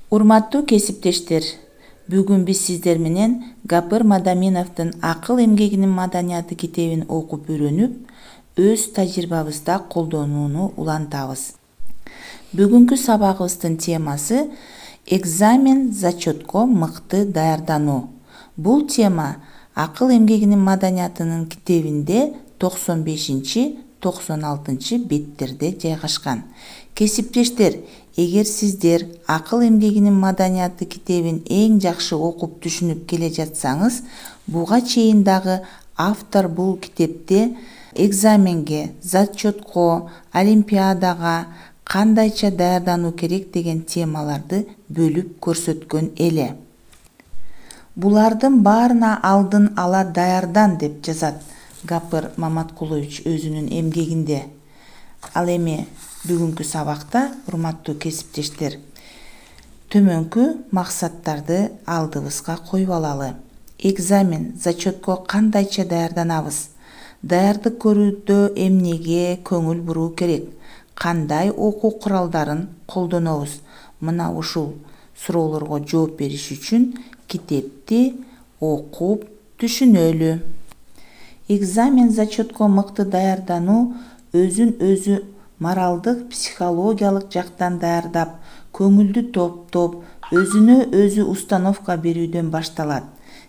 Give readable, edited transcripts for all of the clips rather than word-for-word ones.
Урматтуу кесиптештер, бүгүн биз сиздер менен Гапыр Мадаминовдун «Акыл эмгегинин маданияты» китебин окуп үйрөнүп, өз тажрыйбабызда колдонууну улантабыз. Бүгүнкү сабагыбыздын темасы экзамен зачетко мыкты даярдануу. Бул тема «Акыл эмгегинин маданиятынын» китебинде 95-96 беттерде жайгашкан. Кесиптештер, эгер сиздер «Акыл эмгегинин маданияты» китебин эң жакшы окуп түшүнүп келе жатсаңыз, буга чейин дагы автор бул китепте экзаменге, зачетко, олимпиадага кандайча даярдануу керек деген темаларды бөлүп көрсөткөн эле. Булардын баарына алдын ала даярдан деп жазат Гапыр Маматкулович өзүнүн эмгегинде. Ал эми бүгүнкү сабакта, урматтуу кесиптештер, төмөнкү максаттарды алдыбызга коюп алалы. Экзамен, зачетко кандайча даярданабыз? Даярдык көрүүдө эмнеге көңүл буруу керек? Кандай окуу куралдарын колдонобуз? Мына ушул суроолорго жооп бериш үчүн китепти окуп түшүнөлү. Экзамен, зачетко мыкты даярдануу өзүн өзү моралдык, психологиялык жактан даярдап, көңүлдү топтоп, өзүнө өзү установка берүүдөн башталат.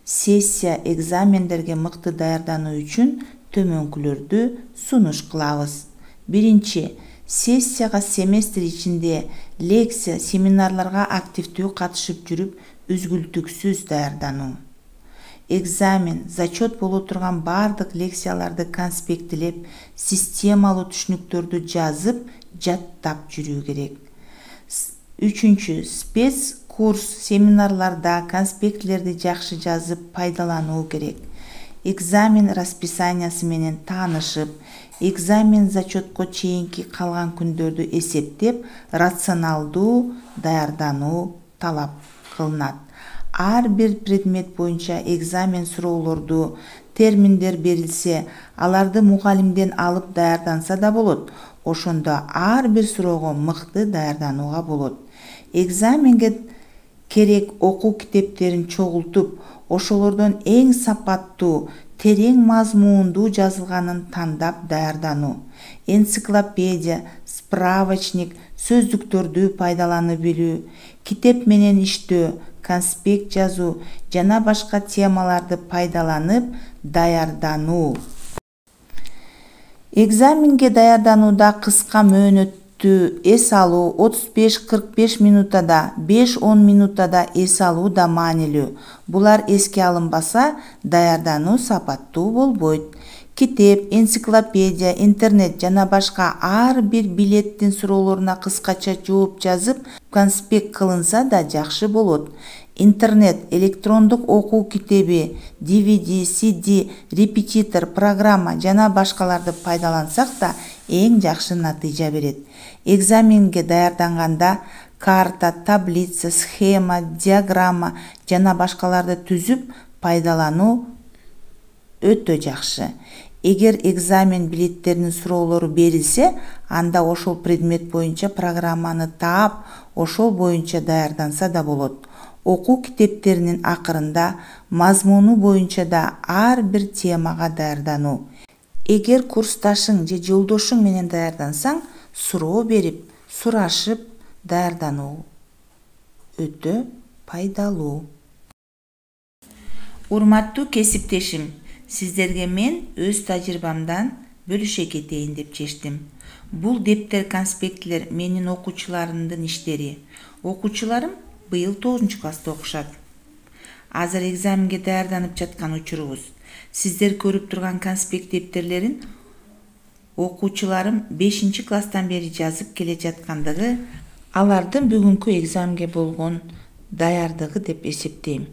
Сессия экзамендерге мыкты даярдануу үчүн төмөнкүлөрдү сунуш кылабыз. Биринчи, сессияга семестр ичинде лекция, семинарларга активдүү катышып жүрүп, үзгүлтүксүз даярдануу. Экзамен, зачет боло турган бардык лекцияларды конспектилеп, системалуу түшүнүктөрдү жазып, жаттап жүрүү керек. Үчүнчү, спец курс, семинарларда конспектилерди жакшы жазып пайдалануу керек. Экзамен расписаниясы менен таанышып, экзамен зачетко чейинки калган күндөрдү эсептеп, рационалдуу даярдануу талап кылынат. Ар бир предмет боюнча экзамен суроолорду, терминдер берилсе, аларды мугалимден алып даярданса да болот. Ошондо ар бир суроого мыкты даярданууга болот. Экзаменге керек окуу китептерин чогултуп, ошолордон эң сапаттуу, терең мазмуундуу жазылганын тандап даярдануу. Энциклопедия, справочник, сөздүктөрдү пайдаланып билүү, китеп менен иштөө, конспект жазуу жана башка темаларды пайдаланып даярдануу. Экзаменге даярданууда кыска мөөнөттүү эс алуу 35-45 минутада, 5-10 минутада эс алуу да маанилүү. Булар эске алынбаса, даярдануу сапаттуу болбойт. Китеп, энциклопедия, интернет жана башка ар бир билеттин суроолоруна кыскача жооп жазып, конспект кылынса да жакшы болот. Интернет, электрондук окуу китеби, DVD, CD, репетитор, программа жана башкаларды пайдалансак да эң жакшы натыйжа берет. Экзаменге даярданганда карта, таблица, схема, диаграмма жана башкаларды түзүп пайдалануу өтө жакшы. Эгер экзамен билеттеринин суроолору берилсе, анда ошол предмет боюнча программаны таап, ошол боюнча даярданса да болот. Окуу китептеринин акырында мазмуну боюнча да ар бир темага даярдануу. Эгер курсташың же жолдошуң менен даярдансаң, суроо берип, сурашып даярдануу өтө пайдалуу. Урматтуу кесиптешим, сиздерге мен өз тажрыйбамдан бөлүшө кетейин деп чечтим. Бул дептер, конспектилер менин окуучуларымдын иштери. Окуучуларым быйыл 9-класста окушат. Азыр экзаменге даярданып жаткан учурубуз. Сиздер көрүп турган конспект дептерлерин окуучуларым 5-класстан бери жазып келе жаткандыгы алардын бүгүнкү экзаменге болгон даярдыгы деп эсептейм.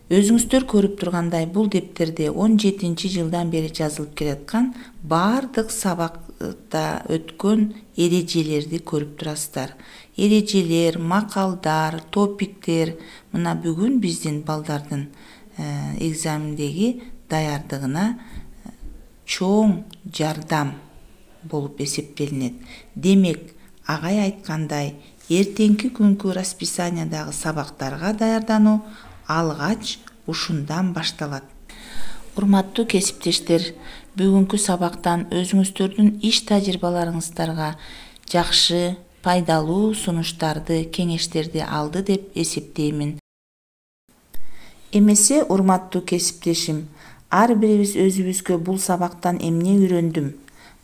Өзүңүздөр көрүп тургандай, бул дептерде 17-жылдан бери жазылып келаткан бардык сабакта өткөн эрежелерди көрүп турасыздар. Эрежелер, макалдар, топиктер, мына бүгүн биздин балдардын экзамендеги даярдыгына чоң жардам болуп эсептелинет. Демек, агай айткандай, эртеңки күnkү расписаниядагы сабактарга даярдануу алгач ушундан башталат. Урматтуу кесиптештер, бүгүнкү сабактан өзүңүздөрдүн иш тажрыйбаларыңыздарга жакшы, пайдалуу сунуштарды, кеңештерди алды деп эсептеймин. Эмесе, урматтуу кесиптешим, ар бирибиз өзүбүзгө бул сабактан эмне үйрөндүм,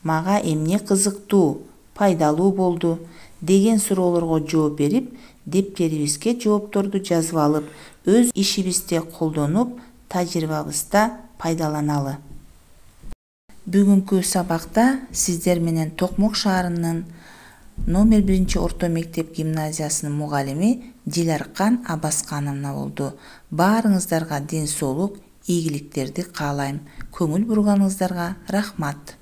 мага эмне кызыктуу, пайдалуу болду деген суроолорго жооп берип, дептерибизге жоопторду жазып алып, өз ишибизде колдонуп, тажрыйбабызда пайдаланалы. Бүгүнкү сабакта сиздер менен Токмок шаарынын номер 1 орто мектеп гимназиясынын мугалими Диляркан Абаскановна болду. Баарыңыздарга ден соолук, ийгиликтерди каалайм. Көңүл бурганыңыздарга рахмат.